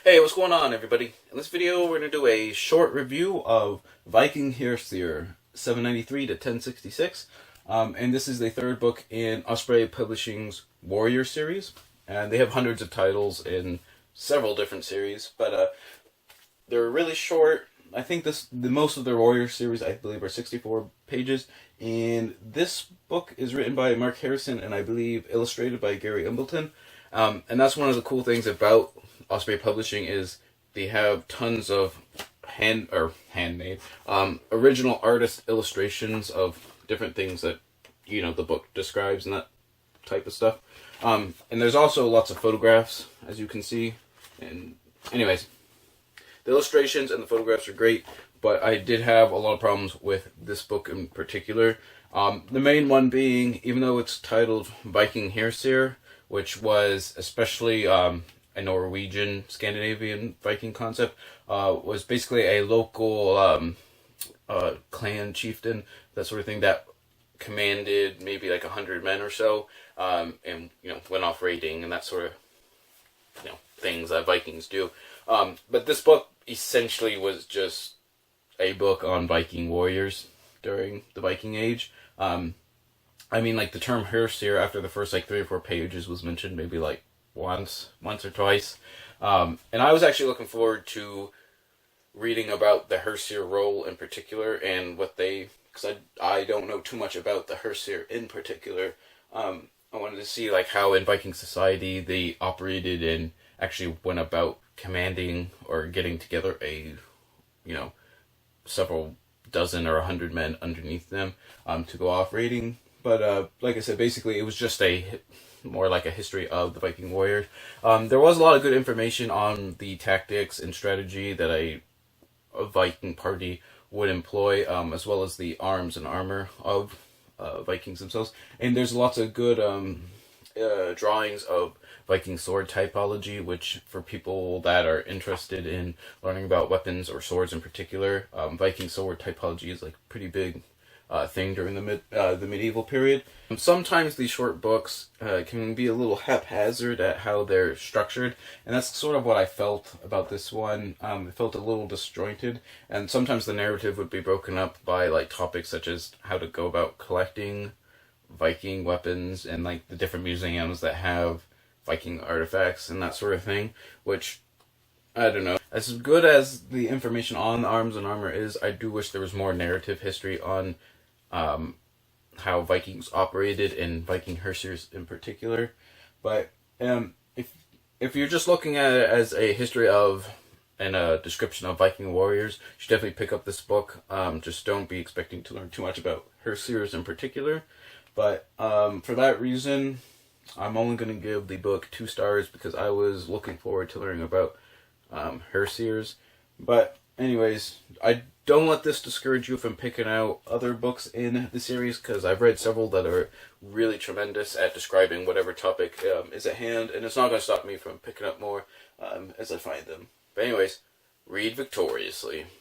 Hey, what's going on, everybody? In this video, we're going to do a short review of Viking Hersir, 793 to 1066. And this is the third book in Osprey Publishing's Warrior series. And they have hundreds of titles in several different series, but they're really short. I think the most of their Warrior series, I believe, are 64 pages. And this book is written by Mark Harrison and I believe illustrated by Gary Embleton. And that's one of the cool things about Osprey Publishing is they have tons of handmade original artist illustrations of different things that the book describes and that type of stuff. And there's also lots of photographs, as you can see. And anyways, the illustrations and the photographs are great, but I did have a lot of problems with this book in particular. The main one being, even though it's titled Viking Hersir, which was especially a Norwegian, Scandinavian Viking concept, was basically a local clan chieftain, that sort of thing, that commanded maybe like 100 men or so, and went off raiding and that sort of things that Vikings do. But this book essentially was just a book on Viking warriors during the Viking Age. I mean, like, the term Hersir after the first 3 or 4 pages was mentioned maybe once or twice. And I was actually looking forward to reading about the Hersir role in particular and what they, because I don't know too much about the Hersir in particular. I wanted to see how in Viking society they operated and actually went about commanding or getting together a, several dozen or 100 men underneath them to go off raiding. But like I said, basically it was just more like a history of the Viking warriors. There was a lot of good information on the tactics and strategy that a Viking party would employ, as well as the arms and armor of Vikings themselves. And there's lots of good drawings of Viking sword typology, which for people that are interested in learning about weapons or swords in particular, Viking sword typology is pretty big thing during the medieval period. Sometimes these short books can be a little haphazard at how they're structured, and that's sort of what I felt about this one. It felt a little disjointed, and sometimes the narrative would be broken up by topics such as how to go about collecting Viking weapons and the different museums that have Viking artifacts and that sort of thing, which, I don't know. As good as the information on the arms and armor is, I do wish there was more narrative history on how Vikings operated and Viking Hersirs in particular. But if you're just looking at it as a history of and a description of Viking warriors, you should definitely pick up this book. Just don't be expecting to learn too much about Hersirs in particular. But for that reason, I'm only going to give the book 2 stars because I was looking forward to learning about Hersirs. But anyways, I don't let this discourage you from picking out other books in the series, because I've read several that are really tremendous at describing whatever topic is at hand, and it's not going to stop me from picking up more as I find them. But anyways, read victoriously.